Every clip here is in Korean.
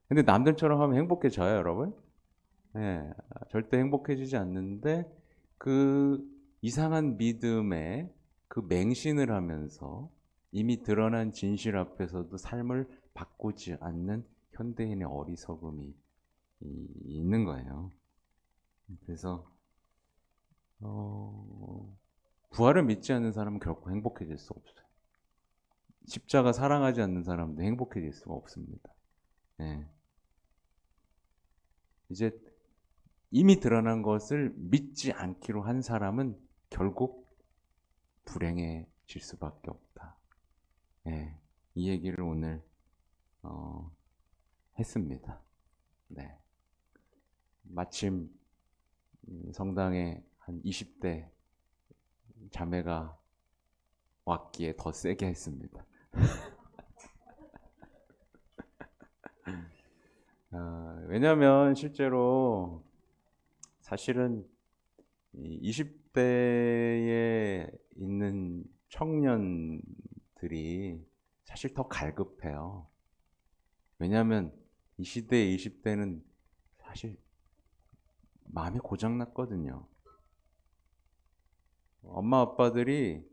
근데 남들처럼 하면 행복해져요, 여러분? 예, 절대 행복해지지 않는데 그 이상한 믿음에 그 맹신을 하면서 이미 드러난 진실 앞에서도 삶을 바꾸지 않는 현대인의 어리석음이 있는 거예요. 그래서 어, 부활을 믿지 않는 사람은 결코 행복해질 수 없어요. 십자가 사랑하지 않는 사람도 행복해질 수가 없습니다. 예. 이제 이미 드러난 것을 믿지 않기로 한 사람은 결국 불행해질 수밖에 없다. 예, 이 얘기를 오늘 어, 했습니다. 네. 마침 성당에 한 20대 자매가 왔기에 더 세게 했습니다. 왜냐하면 실제로 사실은 20대에 있는 청년들이 사실 더 갈급해요. 왜냐하면 이 시대의 20대는 사실 마음이 고장났거든요. 엄마 아빠들이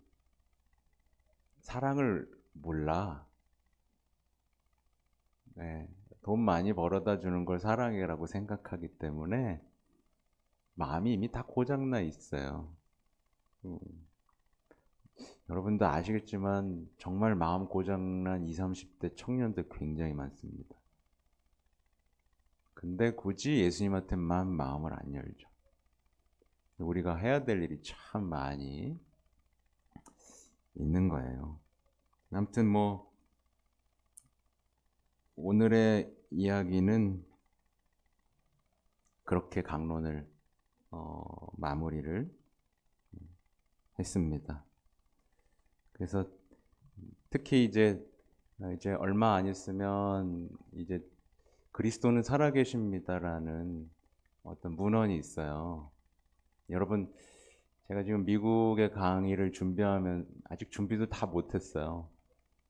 사랑을 몰라. 네, 돈 많이 벌어다 주는 걸 사랑이라고 생각하기 때문에 마음이 이미 다 고장나 있어요. 음, 여러분도 아시겠지만 정말 마음 고장난 20, 30대 청년들 굉장히 많습니다. 근데 굳이 예수님한테만 마음을 안 열죠. 우리가 해야 될 일이 참 많이 있는 거예요. 아무튼 뭐 오늘의 이야기는 그렇게 강론을 마무리를 했습니다. 그래서 특히 이제 얼마 안 있으면 이제 그리스도는 살아계십니다라는 어떤 문헌이 있어요. 여러분, 제가 지금 미국의 강의를 준비하면 아직 준비도 다 못했어요.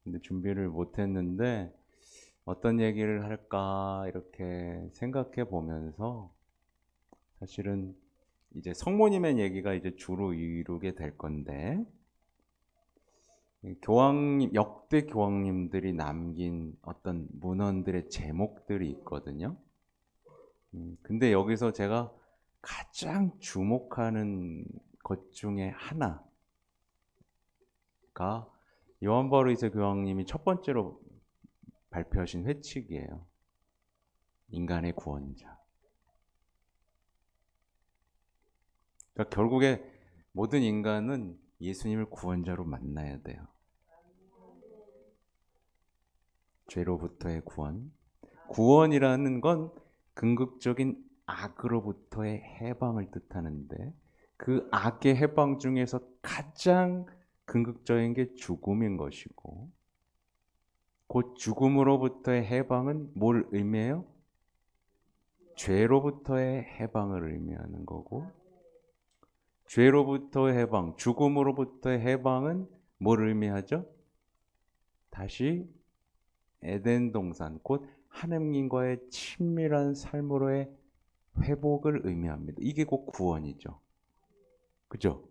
근데 준비를 못했는데 어떤 얘기를 할까 이렇게 생각해 보면서 사실은 이제 성모님의 얘기가 이제 주로 이루게 될 건데 교황님 역대 교황님들이 남긴 어떤 문헌들의 제목들이 있거든요. 근데 여기서 제가 가장 주목하는 것 중에 하나가 요한 바오리스 교황님이 첫 번째로 발표하신 회칙이에요. 인간의 구원자. 그러니까 결국에 모든 인간은 예수님을 구원자로 만나야 돼요. 죄로부터의 구원. 구원이라는 건 궁극적인 악으로부터의 해방을 뜻하는데 그 악의 해방 중에서 가장 궁극적인 게 죽음인 것이고 그 죽음으로부터의 해방은 뭘 의미해요? 죄로부터의 해방을 의미하는 거고 죄로부터의 해방, 죽음으로부터의 해방은 뭘 의미하죠? 다시 에덴 동산, 곧 하느님과의 친밀한 삶으로의 회복을 의미합니다. 이게 곧 구원이죠. 그죠?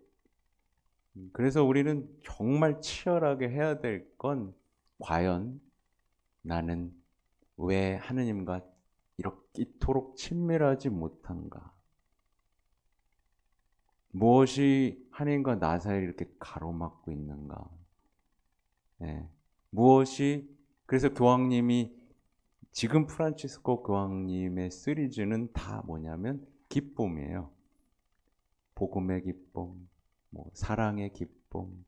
그래서 우리는 정말 치열하게 해야 될 건 과연 나는 왜 하느님과 이토록 친밀하지 못한가? 무엇이 하나님과 나 사이를 이렇게 가로막고 있는가? 예. 무엇이 그래서 교황님이 지금 프란치스코 교황님의 시리즈는 다 뭐냐면 기쁨이에요. 복음의 기쁨, 뭐 사랑의 기쁨,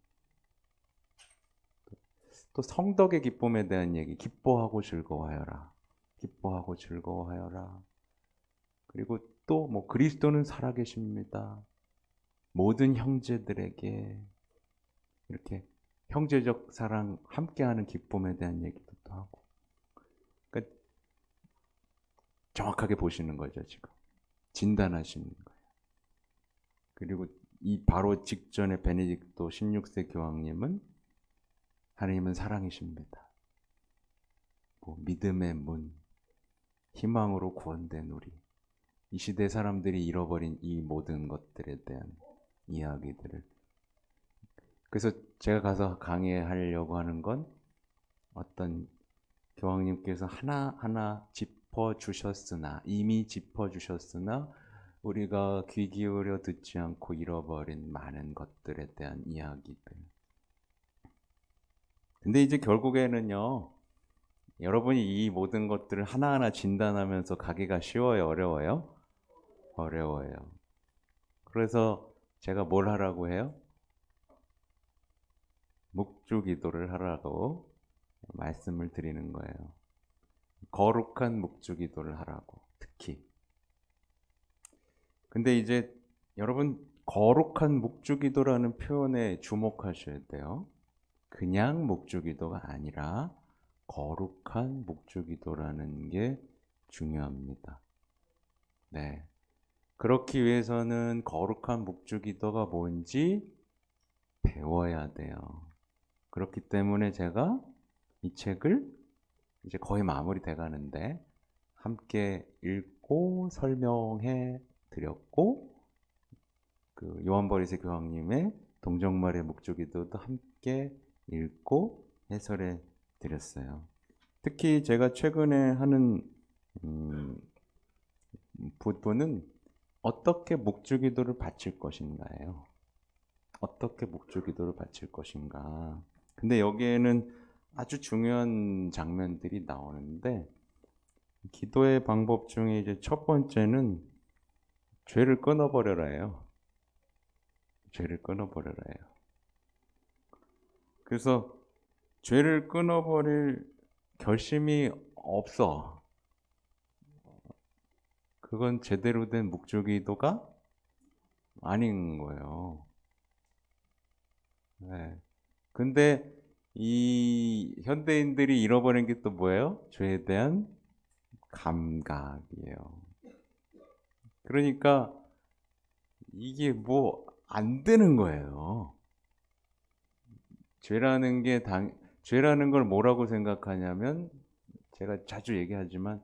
또 성덕의 기쁨에 대한 얘기, 기뻐하고 즐거워하여라. 기뻐하고 즐거워하여라. 그리고 또 뭐 그리스도는 살아계십니다. 모든 형제들에게 이렇게 형제적 사랑 함께하는 기쁨에 대한 얘기도 또 하고. 그러니까 정확하게 보시는 거죠, 지금. 진단하시는 거예요. 그리고 이 바로 직전에 베네딕토 16세 교황님은 하나님은 사랑이십니다. 뭐 믿음의 문, 희망으로 구원된 우리, 이 시대 사람들이 잃어버린 이 모든 것들에 대한 이야기들을. 그래서 제가 가서 강의하려고 하는 건 어떤 교황님께서 하나하나 짚어주셨으나, 이미 짚어주셨으나 우리가 귀 기울여 듣지 않고 잃어버린 많은 것들에 대한 이야기들. 근데 이제 결국에는요, 여러분이 이 모든 것들을 하나하나 진단하면서 가기가 쉬워요, 어려워요? 어려워요. 그래서 제가 뭘 하라고 해요? 묵주 기도를 하라고 말씀을 드리는 거예요. 거룩한 묵주 기도를 하라고, 특히. 근데 이제 여러분, 거룩한 묵주 기도라는 표현에 주목하셔야 돼요. 그냥 묵주 기도가 아니라 거룩한 묵주 기도라는 게 중요합니다. 네. 그렇기 위해서는 거룩한 묵주 기도가 뭔지 배워야 돼요. 그렇기 때문에 제가 이 책을 이제 거의 마무리돼 가는데 함께 읽고 설명해 드렸고, 그 요한버리스 교황님의 동정말의 묵주기도도 함께 읽고 해설해 드렸어요. 특히 제가 최근에 하는 부분은 어떻게 묵주기도를 바칠 것인가예요. 어떻게 묵주기도를 바칠 것인가. 근데 여기에는 아주 중요한 장면들이 나오는데, 기도의 방법 중에 이제 첫 번째는 죄를 끊어버려라예요. 죄를 끊어버려라예요. 그래서 죄를 끊어버릴 결심이 없어. 그건 제대로 된 묵주기도가 아닌 거예요. 네. 근데 이 현대인들이 잃어버린 게 또 뭐예요? 죄에 대한 감각이에요. 그러니까 이게 뭐 안 되는 거예요. 죄라는 걸 뭐라고 생각하냐면, 제가 자주 얘기하지만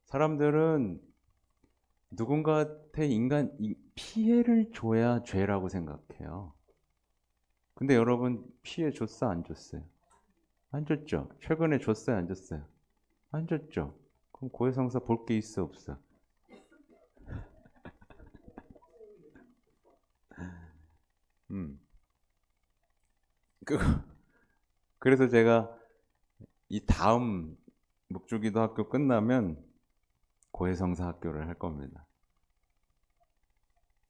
사람들은 누군가한테 피해를 줘야 죄라고 생각해요. 근데 여러분, 피해 줬어, 안 줬어요? 안 줬죠? 최근에 줬어요, 안 줬어요? 안 줬죠? 그럼 고해성사 볼 게 있어, 없어? 음. 그, 그래서 제가 이 다음 묵주기도 학교 끝나면 고해성사 학교를 할 겁니다.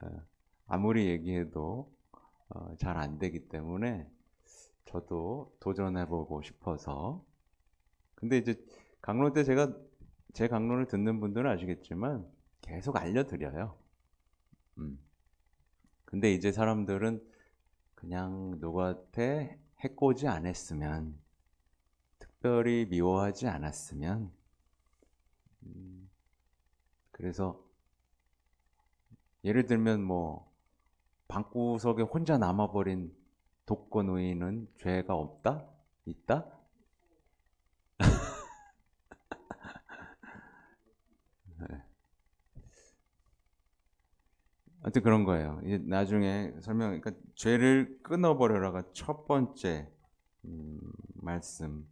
예. 아무리 얘기해도 잘 안 되기 때문에 저도 도전해보고 싶어서. 근데 이제 강론 때 제가 제 강론을 듣는 분들은 아시겠지만 계속 알려드려요. 음. 근데 이제 사람들은 그냥 누구한테 해코지 안 했으면, 특별히 미워하지 않았으면, 그래서 예를 들면 뭐 방구석에 혼자 남아버린 독거노인은 죄가 없다? 있다? 네. 아무튼 그런 거예요. 이제 나중에 그러니까 죄를 끊어버려라가 첫 번째 말씀이고,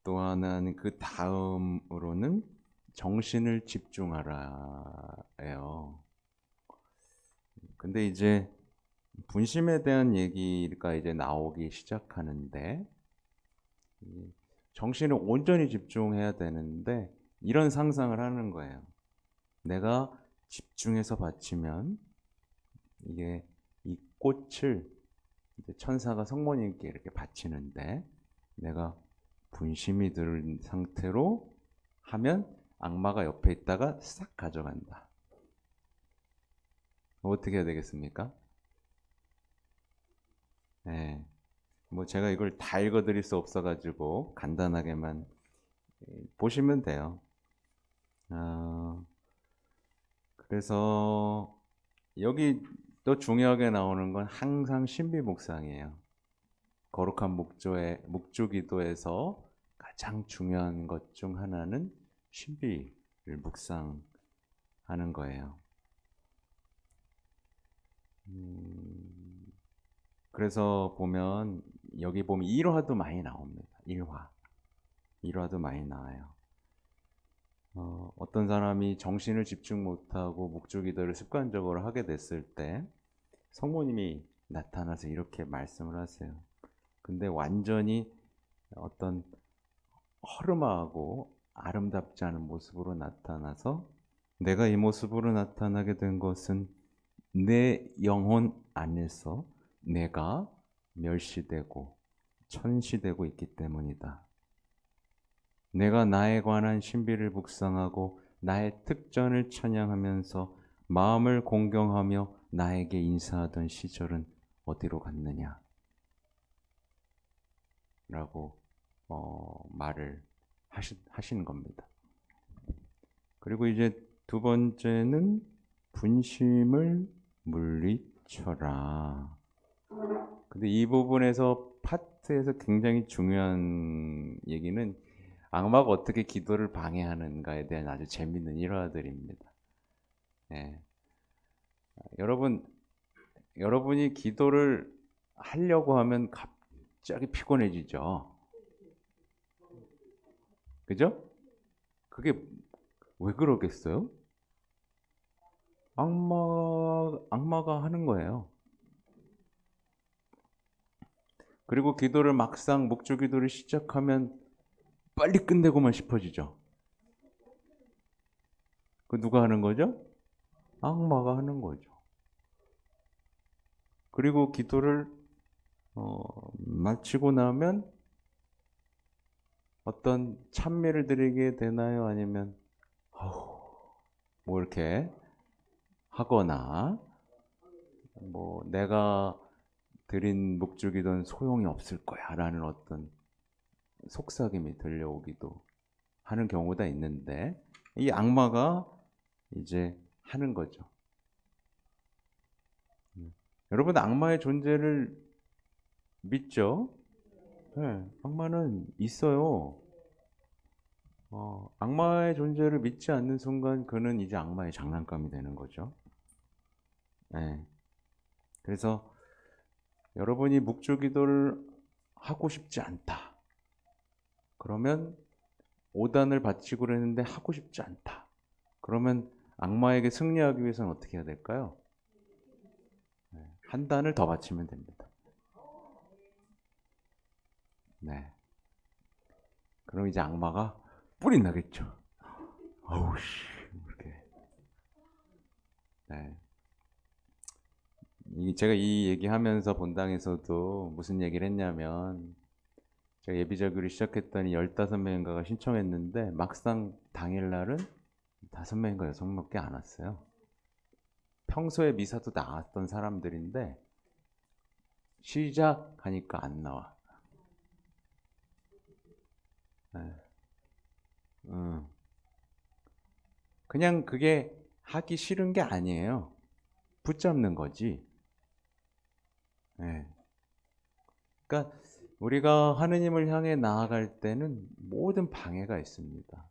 또 하나는 그 다음으로는 정신을 집중하라예요. 근데 이제 분심에 대한 얘기가 이제 나오기 시작하는데, 정신을 온전히 집중해야 되는데 이런 상상을 하는 거예요. 내가 집중해서 바치면 이게 이 꽃을 이제 천사가 성모님께 이렇게 바치는데, 내가 분심이 들 상태로 하면 악마가 옆에 있다가 싹 가져간다. 어떻게 해야 되겠습니까? 네. 뭐 제가 이걸 다 읽어드릴 수 없어가지고 간단하게만 보시면 돼요. 그래서 여기 또 중요하게 나오는 건 항상 신비 묵상이에요. 거룩한 묵주기도에서 가장 중요한 것 중 하나는 신비를 묵상하는 거예요. 그래서 보면 여기 보면 일화도 많이 나옵니다. 일화도 많이 나와요. 어떤 사람이 정신을 집중 못하고 묵주기도를 습관적으로 하게 됐을 때 성모님이 나타나서 이렇게 말씀을 하세요. 근데 완전히 어떤 허름하고 아름답지 않은 모습으로 나타나서 내가 이 모습으로 나타나게 된 것은 내 영혼 안에서 내가 멸시되고 천시되고 있기 때문이다. 내가 나에 관한 신비를 묵상하고 나의 특전을 찬양하면서 마음을 공경하며 나에게 인사하던 시절은 어디로 갔느냐? 라고 말을 하시는 겁니다. 그리고 이제 두 번째는 분심을 물리쳐라. 근데 이 부분에서 파트에서 굉장히 중요한 얘기는 악마가 어떻게 기도를 방해하는가에 대한 아주 재밌는 일화들입니다. 예. 여러분이 기도를 하려고 하면 갑자기 피곤해지죠. 그죠? 그게 왜 그러겠어요? 악마가 하는 거예요. 그리고 기도를 막상 묵주 기도를 시작하면 빨리 끝내고만 싶어지죠. 그 누가 하는 거죠? 악마가 하는 거죠. 그리고 기도를 마치고 나면 어떤 찬미를 드리게 되나요? 아니면 뭐 이렇게 하거나 뭐 내가 드린 묵주기도는 소용이 없을 거야 라는 어떤 속삭임이 들려오기도 하는 경우가 있는데 이 악마가 이제 하는 거죠. 여러분 악마의 존재를 믿죠? 네, 악마는 있어요. 악마의 존재를 믿지 않는 순간 그는 이제 악마의 장난감이 되는 거죠. 네. 그래서 여러분이 묵주기도를 하고 싶지 않다. 그러면 5단을 바치고 그랬는데 하고 싶지 않다. 그러면 악마에게 승리하기 위해서는 어떻게 해야 될까요? 한 단을 더 바치면 됩니다. 네. 그럼 이제 악마가 뿔이 나겠죠. 아우 씨 이렇게. 네. 제가 이 얘기하면서 본당에서도 무슨 얘기를 했냐면 제가 예비자교를 시작했더니 15명인가가 신청했는데 막상 당일날은 5명인가 6명밖에 안 왔어요. 평소에 미사도 나왔던 사람들인데 시작하니까 안 나와. 네. 그냥 그게 하기 싫은 게 아니에요. 붙잡는 거지. 네. 그러니까 우리가 하느님을 향해 나아갈 때는 모든 방해가 있습니다.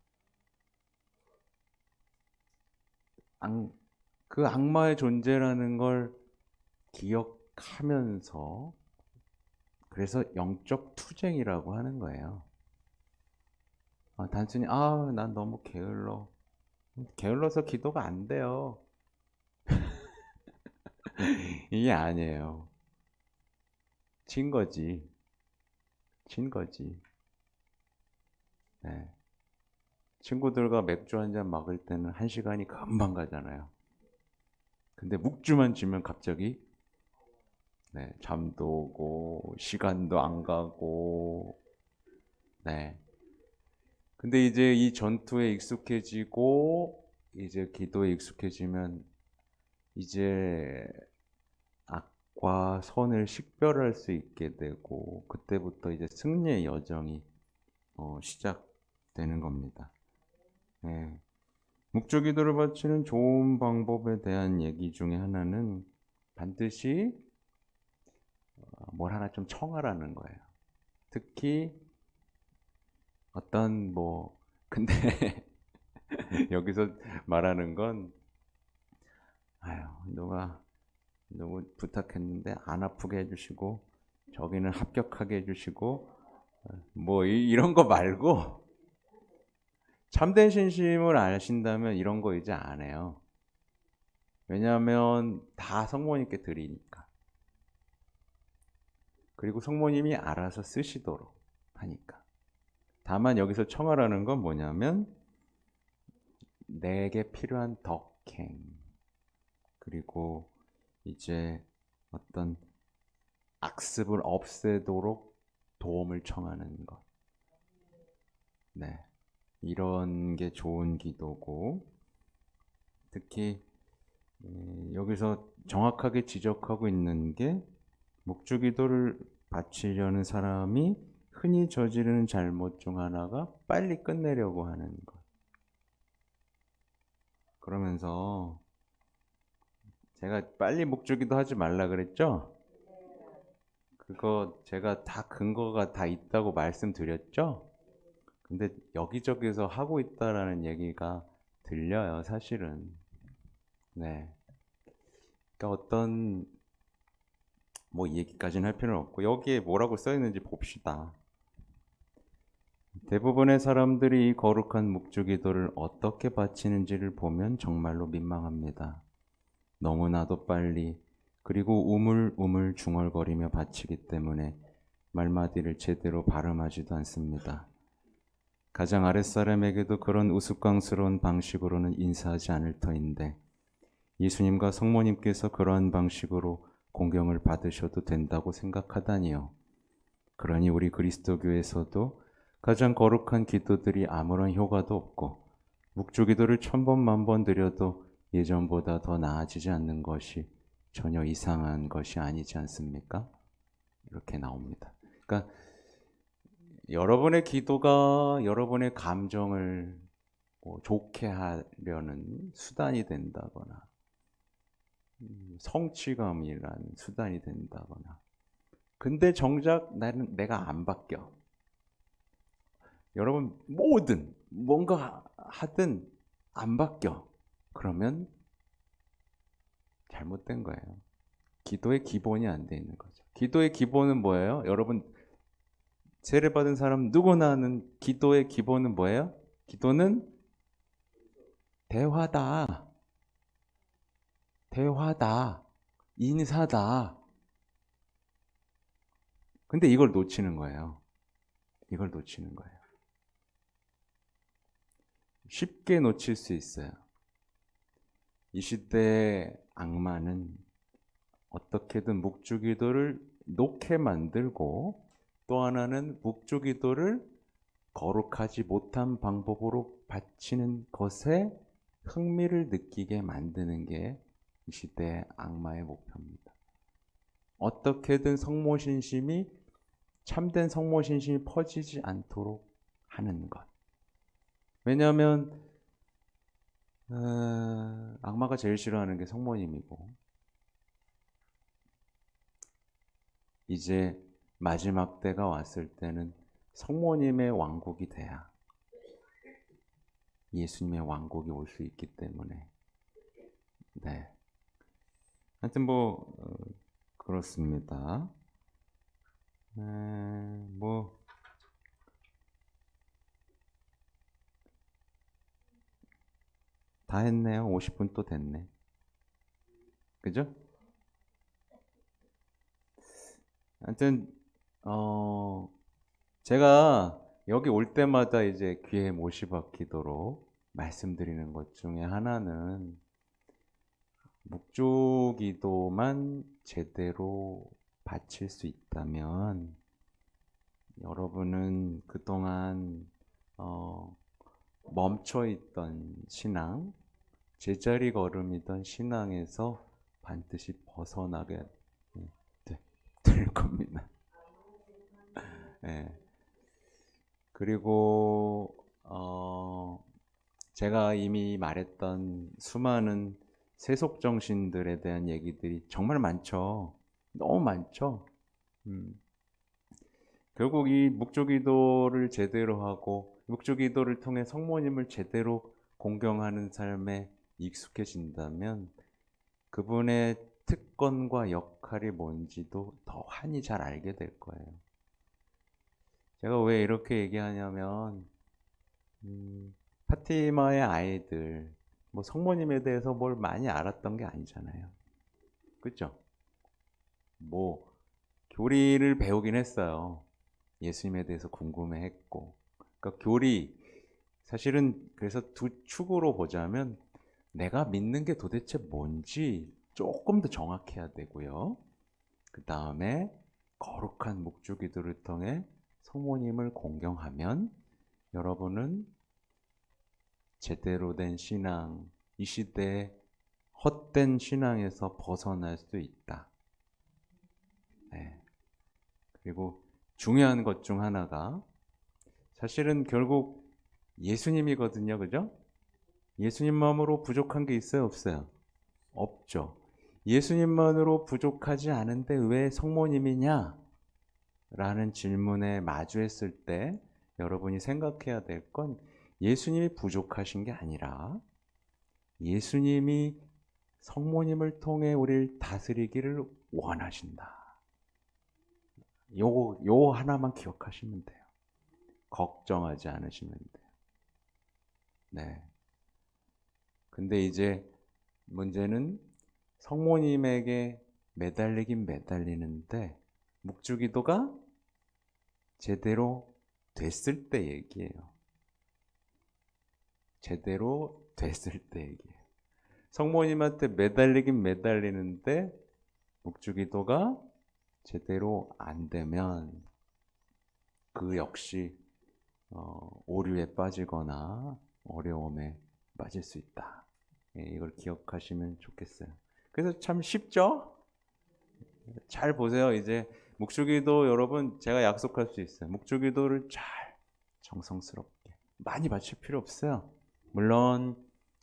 그 악마의 존재라는 걸 기억하면서 그래서 영적 투쟁이라고 하는 거예요. 단순히 난 너무 게을러서 기도가 안 돼요. 이게 아니에요. 친 거지. 네. 친구들과 맥주 한 잔 먹을 때는 1시간이 금방 가잖아요. 근데 묵주만 지면 갑자기 네, 잠도 오고 시간도 안 가고 네. 근데 이제 이 전투에 익숙해지고 이제 기도에 익숙해지면 이제 악과 선을 식별할 수 있게 되고 그때부터 이제 승리의 여정이 시작되는 겁니다. 네. 묵주기도를 바치는 좋은 방법에 대한 얘기 중에 하나는 반드시 뭘 하나 좀 청하라는 거예요. 특히 어떤 뭐 근데 여기서 말하는 건 아유 누구 부탁했는데 안 아프게 해주시고 저기는 합격하게 해주시고 뭐 이런 거 말고 참된 신심을 아신다면 이런 거 이제 안 해요. 왜냐하면 다 성모님께 드리니까. 그리고 성모님이 알아서 쓰시도록 하니까. 다만 여기서 청하라는 건 뭐냐면 내게 필요한 덕행 그리고 이제 어떤 악습을 없애도록 도움을 청하는 것. 네. 이런 게 좋은 기도고 특히 여기서 정확하게 지적하고 있는 게 묵주기도를 바치려는 사람이 흔히 저지르는 잘못 중 하나가 빨리 끝내려고 하는 것. 그러면서 제가 빨리 묵주기도 하지 말라 그랬죠? 그거 제가 다 근거가 다 있다고 말씀드렸죠? 근데 여기저기서 하고 있다라는 얘기가 들려요, 사실은. 네. 그러니까 어떤 뭐 이 얘기까지는 할 필요는 없고 여기에 뭐라고 써 있는지 봅시다. 대부분의 사람들이 이 거룩한 묵주기도를 어떻게 바치는지를 보면 정말로 민망합니다. 너무나도 빨리 그리고 우물우물 중얼거리며 바치기 때문에 말마디를 제대로 발음하지도 않습니다. 가장 아랫사람에게도 그런 우스꽝스러운 방식으로는 인사하지 않을 터인데 예수님과 성모님께서 그러한 방식으로 공경을 받으셔도 된다고 생각하다니요. 그러니 우리 그리스도교에서도 가장 거룩한 기도들이 아무런 효과도 없고 묵주기도를 1000번 만번 드려도 예전보다 더 나아지지 않는 것이 전혀 이상한 것이 아니지 않습니까? 이렇게 나옵니다. 그러니까 여러분의 기도가 여러분의 감정을 뭐 좋게 하려는 수단이 된다거나 성취감이라는 수단이 된다거나 근데 정작 내가 안 바뀌어. 여러분 뭐든 뭔가 하든 안 바뀌어. 그러면 잘못된 거예요. 기도의 기본이 안 돼 있는 거죠. 기도의 기본은 뭐예요? 여러분 세례 받은 사람 누구나 아는 기도의 기본은 뭐예요? 기도는 대화다. 대화다. 인사다. 근데 이걸 놓치는 거예요. 이걸 놓치는 거예요. 쉽게 놓칠 수 있어요. 이 시대의 악마는 어떻게든 묵주기도를 놓게 만들고 또 하나는 묵주기도를 거룩하지 못한 방법으로 바치는 것에 흥미를 느끼게 만드는 게 이 시대의 악마의 목표입니다. 어떻게든 성모신심이 참된 성모신심이 퍼지지 않도록 하는 것. 왜냐하면 악마가 제일 싫어하는 게 성모님이고 이제 마지막 때가 왔을 때는 성모님의 왕국이 돼야 예수님의 왕국이 올 수 있기 때문에 네. 하여튼 뭐 그렇습니다. 뭐 다 했네요. 50분 또 됐네. 그죠? 하여튼 제가 여기 올 때마다 이제 귀에 못이 박히도록 말씀드리는 것 중에 하나는 묵주기도만 제대로 바칠 수 있다면 여러분은 그동안 멈춰 있던 신앙, 제자리 걸음이던 신앙에서 반드시 벗어나게 될 겁니다. 네. 그리고 제가 이미 말했던 수많은 세속 정신들에 대한 얘기들이 정말 많죠. 너무 많죠. 결국 이 묵주기도를 제대로 하고 묵주기도를 통해 성모님을 제대로 공경하는 삶에 익숙해진다면 그분의 특권과 역할이 뭔지도 더 환히 잘 알게 될 거예요. 제가 왜 이렇게 얘기하냐면 파티마의 아이들 뭐 성모님에 대해서 뭘 많이 알았던 게 아니잖아요. 그렇죠? 뭐 교리를 배우긴 했어요. 예수님에 대해서 궁금해했고. 그러니까 교리 사실은 그래서 두 축으로 보자면 내가 믿는 게 도대체 뭔지 조금 더 정확해야 되고요. 그 다음에 거룩한 묵주기도를 통해 성모님을 공경하면 여러분은 제대로 된 신앙, 이 시대의 헛된 신앙에서 벗어날 수 있다. 네. 그리고 중요한 것 중 하나가 사실은 결국 예수님이거든요. 그죠? 예수님만으로 부족한 게 있어요? 없어요? 없죠. 예수님만으로 부족하지 않은데 왜 성모님이냐? 라는 질문에 마주했을 때 여러분이 생각해야 될 건 예수님이 부족하신 게 아니라 예수님이 성모님을 통해 우리를 다스리기를 원하신다. 요 하나만 기억하시면 돼요. 걱정하지 않으시면 돼요. 네. 근데 이제 문제는 성모님에게 매달리긴 매달리는데 묵주기도가 제대로 됐을 때 얘기예요. 제대로 됐을 때 얘기예요. 성모님한테 매달리긴 매달리는데 묵주기도가 제대로 안 되면 그 역시 오류에 빠지거나 어려움에 빠질 수 있다. 이걸 기억하시면 좋겠어요. 그래서 참 쉽죠? 잘 보세요. 이제 묵주기도 여러분 제가 약속할 수 있어요. 묵주기도를 잘 정성스럽게 많이 바칠 필요 없어요. 물론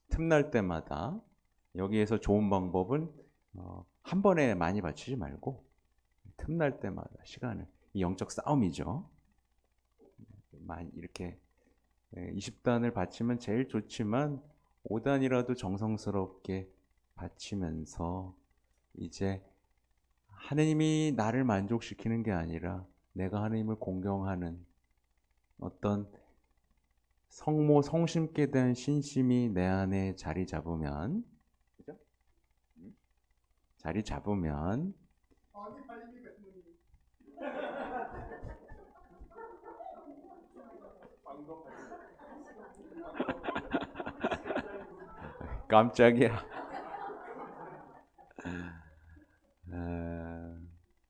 틈날 때마다 여기에서 좋은 방법은 한 번에 많이 바치지 말고 틈날 때마다 시간을 이 영적 싸움이죠. 많이 이렇게 20단을 바치면 제일 좋지만 5단이라도 정성스럽게 바치면서 이제 하느님이 나를 만족시키는 게 아니라 내가 하느님을 공경하는 어떤 성모 성심께 대한 신심이 내 안에 자리 잡으면 그죠? 자리 잡으면 깜짝이야.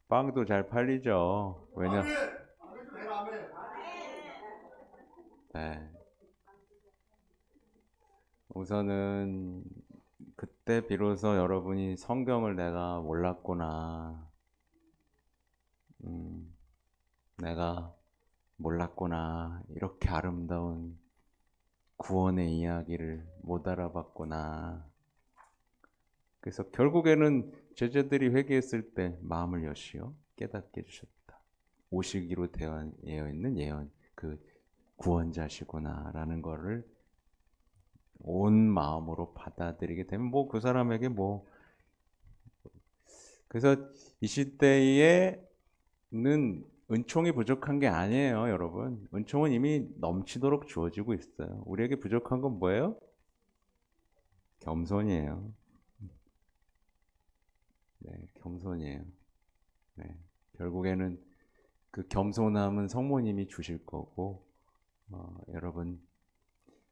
빵도 잘 팔리죠. 왜냐? 네. 우선은 그때 비로소 여러분이 성경을 내가 몰랐구나. 내가 몰랐구나. 이렇게 아름다운 구원의 이야기를 못 알아봤구나. 그래서 결국에는 제자들이 회개했을 때 마음을 여시어 깨닫게 해주셨다. 오시기로 되어 있는 예언, 그 구원자시구나라는 거를 온 마음으로 받아들이게 되면 뭐 그 사람에게 뭐 그래서 이 시대에는 은총이 부족한 게 아니에요, 여러분. 은총은 이미 넘치도록 주어지고 있어요. 우리에게 부족한 건 뭐예요? 겸손이에요. 네, 겸손이에요. 네, 결국에는 그 겸손함은 성모님이 주실 거고, 여러분,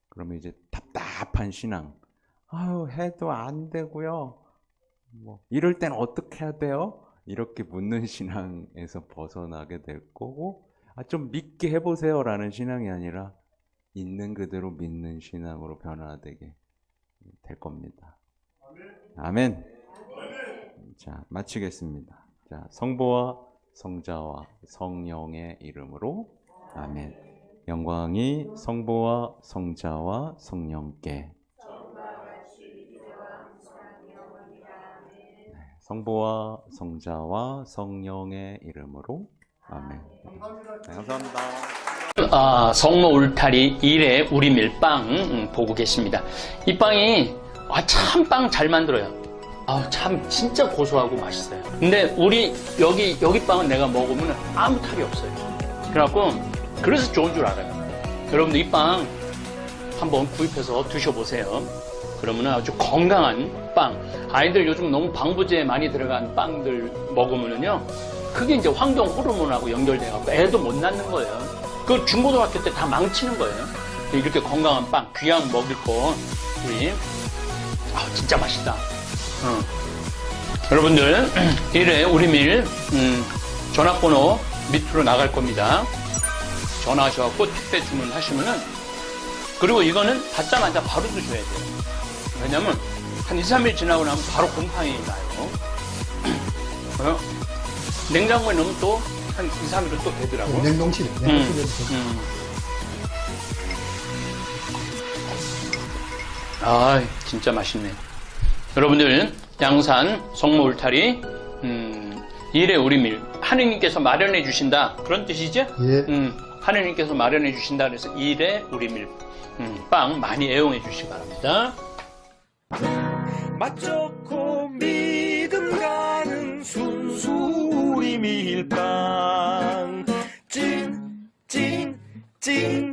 그러면 이제 답답한 신앙, 아유, 해도 안 되고요. 뭐, 이럴 땐 어떻게 해야 돼요? 이렇게 묻는 신앙에서 벗어나게 될 거고, 좀 믿게 해보세요라는 신앙이 아니라, 있는 그대로 믿는 신앙으로 변화되게 될 겁니다. 아멘. 자, 마치겠습니다. 자, 성부와 성자와 성령의 이름으로 아멘. 영광이 성부와 성자와 성령께. 성부와 성자와 성령의 이름으로 아멘. 네, 감사합니다. 성모 울타리 1의 우리 밀빵 보고 계십니다. 이 빵이 참 빵 잘 만들어요. 참 진짜 고소하고 맛있어요. 근데 우리 여기 빵은 내가 먹으면 아무 탈이 없어요. 그래갖고 그래서 좋은 줄 알아요. 여러분들 이 빵 한번 구입해서 드셔보세요. 그러면 아주 건강한 빵. 아이들 요즘 너무 방부제 많이 들어간 빵들 먹으면요, 그게 이제 환경 호르몬하고 연결돼갖고 애도 못 낳는 거예요. 그 중고등학교 때 다 망치는 거예요. 이렇게 건강한 빵, 귀양 먹일 거 우리 진짜 맛있다. 여러분들 1회 우리밀 전화번호 밑으로 나갈 겁니다. 전화하셔서 택배 주문하시면은, 그리고 이거는 받자마자 바로 드셔야 돼요. 왜냐면 한 2, 3일 지나고 나면 바로 곰팡이 나요. 냉장고에 넣으면 또 한 2, 3일은 또 되더라고. 냉동실에. 진짜 맛있네. 여러분들 양산 성모 울타리 1의 우리밀 하느님께서 마련해 주신다, 그런 뜻이죠? 예. 하느님께서 마련해 주신다 그래서 1의 우리밀 빵 많이 애용해 주시기 바랍니다. 맛 좋고 믿음 가는 순수 우리 밀빵 찐